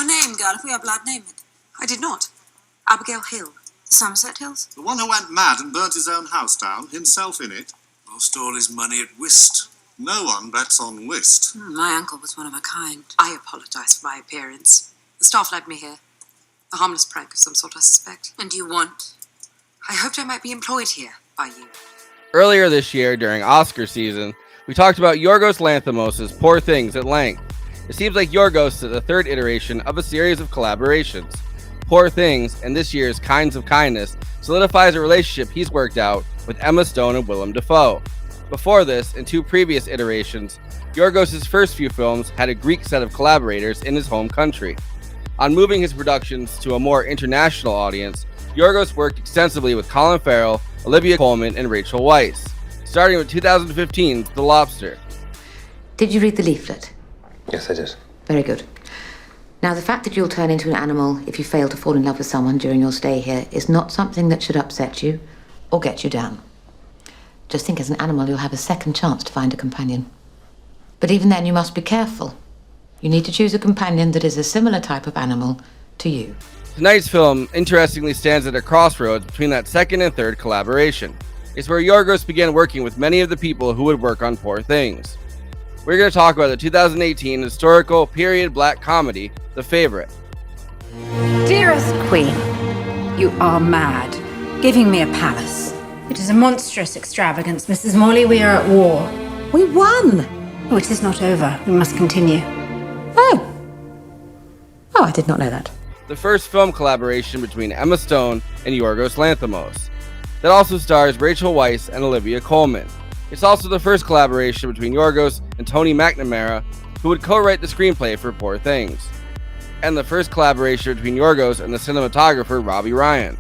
name, girl. If we are blood, name it. I did not. Abigail Hill. The Somerset Hills? The one who went mad and burnt his own house down, himself in it. Lost all his money at whist. No one bets on whist. My uncle was one of a kind. I apologise for my appearance. The staff led me here. A harmless prank of some sort, I suspect. And you want? I hoped I might be employed here by you. Earlier this year, during Oscar season, we talked about Yorgos Lanthimos' Poor Things at length. It seems like Yorgos is the third iteration of a series of collaborations. Poor Things and this year's Kinds of Kindness solidifies a relationship he's worked out with Emma Stone and Willem Dafoe. Before this, in two previous iterations, Yorgos' first few films had a Greek set of collaborators in his home country. On moving his productions to a more international audience, Yorgos worked extensively with Colin Farrell, Olivia Colman, and Rachel Weisz, starting with 2015's The Lobster. Did you read the leaflet? Yes, I did. Very good. Now, the fact that you'll turn into an animal if you fail to fall in love with someone during your stay here is not something that should upset you or get you down. Just think, as an animal, you'll have a second chance to find a companion. But even then, you must be careful. You need to choose a companion that is a similar type of animal to you. Tonight's film interestingly stands at a crossroads between that second and third collaboration. It's where Yorgos began working with many of the people who would work on Poor Things. We're going to talk about the 2018 historical period black comedy, The Favourite. Dearest Queen, you are mad, giving me a palace. It is a monstrous extravagance, Mrs. Morley. We are at war. We won! Oh, it is not over. We must continue. Oh, I did not know that. The first film collaboration between Emma Stone and Yorgos Lanthimos. That also stars Rachel Weisz and Olivia Colman. It's also the first collaboration between Yorgos and Tony McNamara, who would co-write the screenplay for Poor Things. And the first collaboration between Yorgos and the cinematographer Robbie Ryan,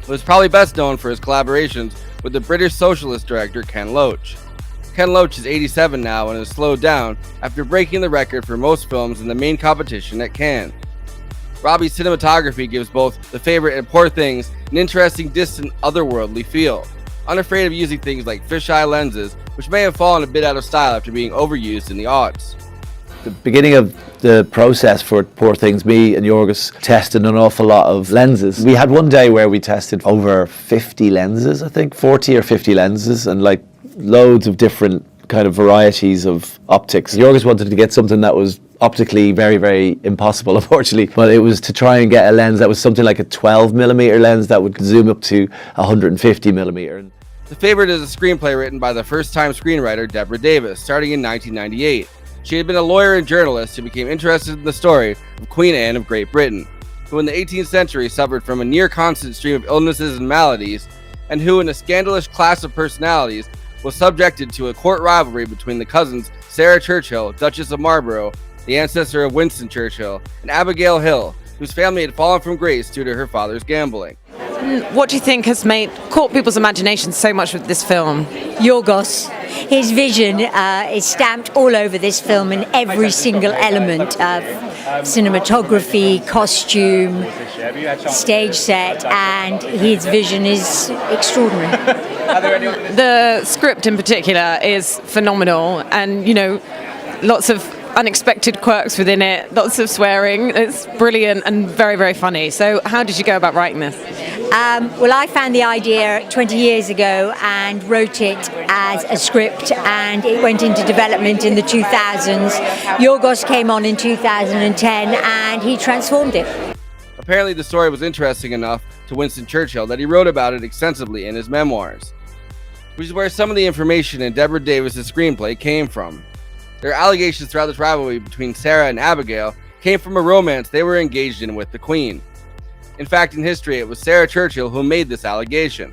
who is probably best known for his collaborations with the British socialist director Ken Loach. Ken Loach is 87 now and has slowed down after breaking the record for most films in the main competition at Cannes. Robbie's cinematography gives both The Favourite and Poor Things an interesting, distant, otherworldly feel, unafraid of using things like fisheye lenses, which may have fallen a bit out of style after being overused in the aughts. The beginning of the process for Poor Things, me and Yorgos tested an awful lot of lenses. We had one day where we tested over 50 lenses, I think, 40 or 50 lenses, and like loads of different kind of varieties of optics. Yorgos wanted to get something that was optically very, very impossible, unfortunately, but it was to try and get a lens that was something like a 12mm lens that would zoom up to 150mm. The Favourite is a screenplay written by the first-time screenwriter Deborah Davis, starting in 1998. She had been a lawyer and journalist who became interested in the story of Queen Anne of Great Britain, who in the 18th century suffered from a near-constant stream of illnesses and maladies, and who, in a scandalous class of personalities, was subjected to a court rivalry between the cousins Sarah Churchill, Duchess of Marlborough, the ancestor of Winston Churchill, and Abigail Hill, whose family had fallen from grace due to her father's gambling. What do you think has caught people's imagination so much with this film? Yorgos. His vision is stamped all over this film in every single element of cinematography, costume, stage set, and his vision is extraordinary. The script in particular is phenomenal, and lots of unexpected quirks within it, lots of swearing. It's brilliant and very, very funny. So how did you go about writing this? Well, I found the idea 20 years ago and wrote it as a script, and it went into development in the 2000s. Yorgos came on in 2010 and he transformed it. Apparently the story was interesting enough to Winston Churchill that he wrote about it extensively in his memoirs, which is where some of the information in Deborah Davis' screenplay came from. There are allegations throughout this rivalry between Sarah and Abigail came from a romance they were engaged in with the Queen. In fact, in history, it was Sarah Churchill who made this allegation,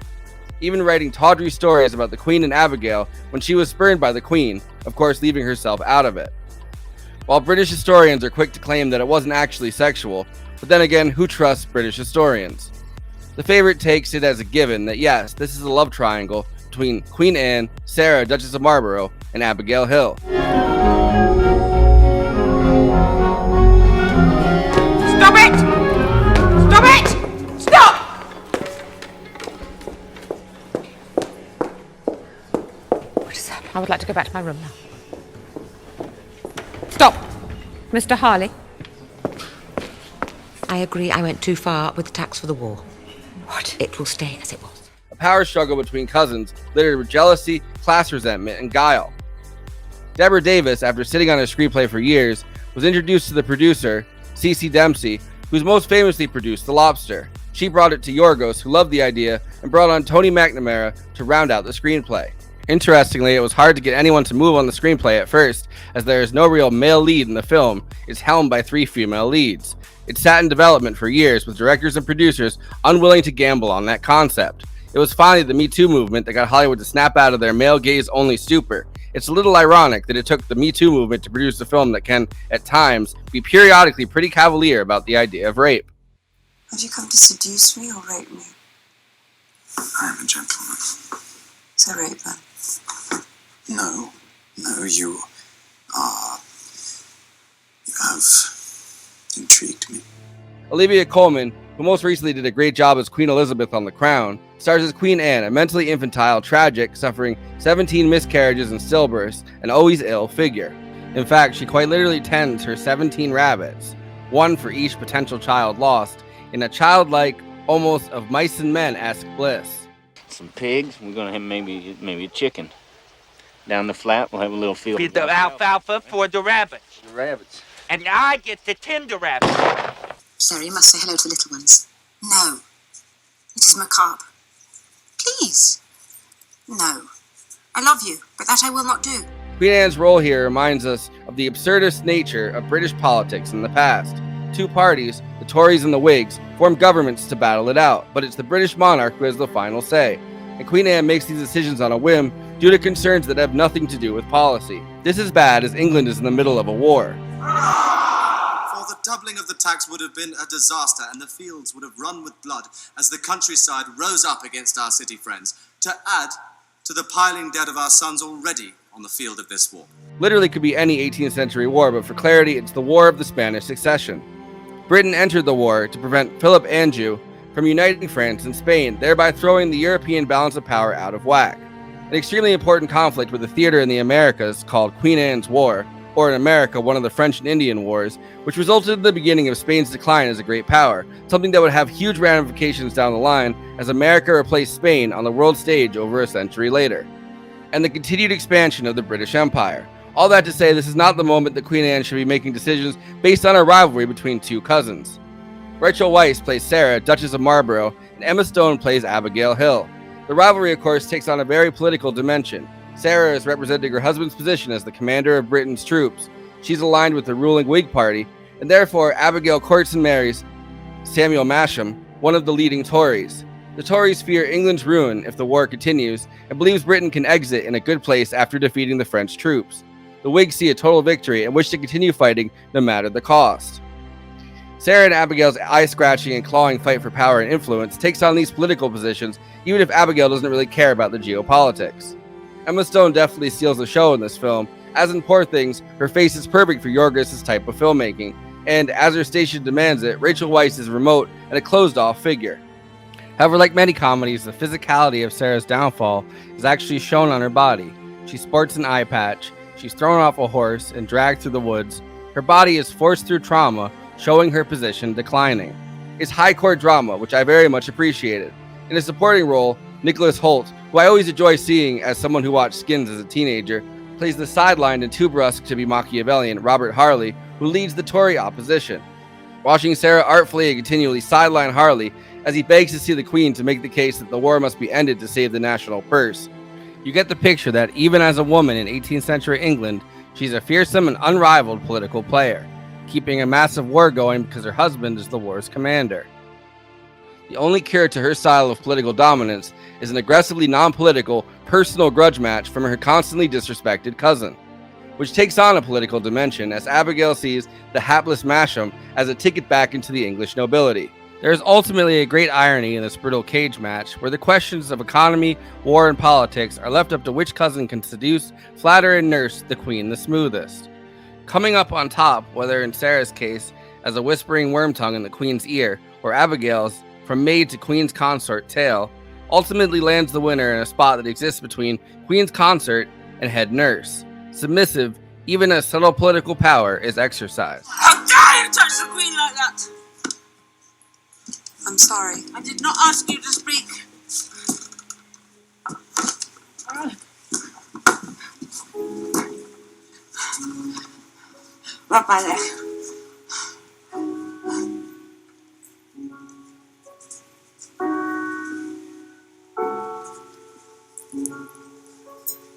even writing tawdry stories about the Queen and Abigail when she was spurned by the Queen, of course leaving herself out of it. While British historians are quick to claim that it wasn't actually sexual, but then again, who trusts British historians? The Favourite takes it as a given that yes, this is a love triangle between Queen Anne, Sarah, Duchess of Marlborough, and Abigail Hill. Stop it! Stop it! Stop! What is that? I would like to go back to my room now. Stop! Mr. Harley. I agree I went too far with the tax for the war. What? It will stay as it was. A power struggle between cousins littered with jealousy, class resentment, and guile. Deborah Davis, after sitting on her screenplay for years, was introduced to the producer, Cece Dempsey, who's most famously produced The Lobster. She brought it to Yorgos, who loved the idea, and brought on Tony McNamara to round out the screenplay. Interestingly, it was hard to get anyone to move on the screenplay at first, as there is no real male lead in the film. It's helmed by 3 female leads. It sat in development for years, with directors and producers unwilling to gamble on that concept. It was finally the Me Too movement that got Hollywood to snap out of their male gaze-only stupor. It's a little ironic that it took the Me Too movement to produce a film that can, at times, be periodically pretty cavalier about the idea of rape. Have you come to seduce me or rape me? I am a gentleman. So rape then. No, you have intrigued me. Olivia Colman, who most recently did a great job as Queen Elizabeth on The Crown, stars as Queen Anne, a mentally infantile, tragic, suffering 17 miscarriages and stillbirths, and always ill figure. In fact, she quite literally tends her 17 rabbits, one for each potential child lost, in a childlike, almost of mice and men-esque bliss. Some pigs. We're gonna have maybe a chicken. Down the flat, we'll have a little field. Feed the alfalfa for the rabbits. The rabbits. And I get the tender rabbits. Sarah, you must say hello to little ones. No. It is macabre. Please. No. I love you, but that I will not do. Queen Anne's role here reminds us of the absurdist nature of British politics in the past. 2 parties, the Tories and the Whigs, form governments to battle it out, but it's the British monarch who has the final say. And Queen Anne makes these decisions on a whim due to concerns that have nothing to do with policy. This is bad as England is in the middle of a war. For the doubling of the tax would have been a disaster, and the fields would have run with blood as the countryside rose up against our city friends, to add to the piling dead of our sons already on the field of this war. Literally could be any 18th century war, but for clarity, it's the War of the Spanish Succession. Britain entered the war to prevent Philip Anjou from uniting France and Spain, thereby throwing the European balance of power out of whack. An extremely important conflict with the theater in the Americas called Queen Anne's War, or in America, one of the French and Indian Wars, which resulted in the beginning of Spain's decline as a great power, something that would have huge ramifications down the line as America replaced Spain on the world stage over a century later. And the continued expansion of the British Empire. All that to say, this is not the moment that Queen Anne should be making decisions based on a rivalry between 2 cousins. Rachel Weisz plays Sarah, Duchess of Marlborough, and Emma Stone plays Abigail Hill. The rivalry, of course, takes on a very political dimension. Sarah is representing her husband's position as the commander of Britain's troops. She's aligned with the ruling Whig Party, and therefore Abigail courts and marries Samuel Masham, one of the leading Tories. The Tories fear England's ruin if the war continues, and believes Britain can exit in a good place after defeating the French troops. The Whigs see a total victory and wish to continue fighting no matter the cost. Sarah and Abigail's eye-scratching and clawing fight for power and influence takes on these political positions, even if Abigail doesn't really care about the geopolitics. Emma Stone definitely steals the show in this film. As in Poor Things, her face is perfect for Yorgos' type of filmmaking, and as her station demands it, Rachel Weisz is remote and a closed-off figure. However, like many comedies, the physicality of Sarah's downfall is actually shown on her body. She sports an eye patch, she's thrown off a horse and dragged through the woods. Her body is forced through trauma, showing her position declining. It's high court drama, which I very much appreciated. In a supporting role, Nicholas Hoult, who I always enjoy seeing as someone who watched Skins as a teenager, plays the sidelined and too brusque to be Machiavellian Robert Harley, who leads the Tory opposition. Watching Sarah artfully and continually sideline Harley as he begs to see the Queen to make the case that the war must be ended to save the national purse. You get the picture that even as a woman in 18th century England, she's a fearsome and unrivaled political player, keeping a massive war going because her husband is the war's commander. The only cure to her style of political dominance is an aggressively non-political, personal grudge match from her constantly disrespected cousin, which takes on a political dimension as Abigail sees the hapless Masham as a ticket back into the English nobility. There is ultimately a great irony in this brutal cage match, where the questions of economy, war, and politics are left up to which cousin can seduce, flatter, and nurse the Queen the smoothest. Coming up on top, whether in Sarah's case as a whispering worm tongue in the Queen's ear, or Abigail's from maid to Queen's consort tale, ultimately lands the winner in a spot that exists between Queen's consort and head nurse. Submissive, even as subtle political power is exercised. How dare you touch the Queen like that? sorry. I did not ask you to speak. Rub my leg.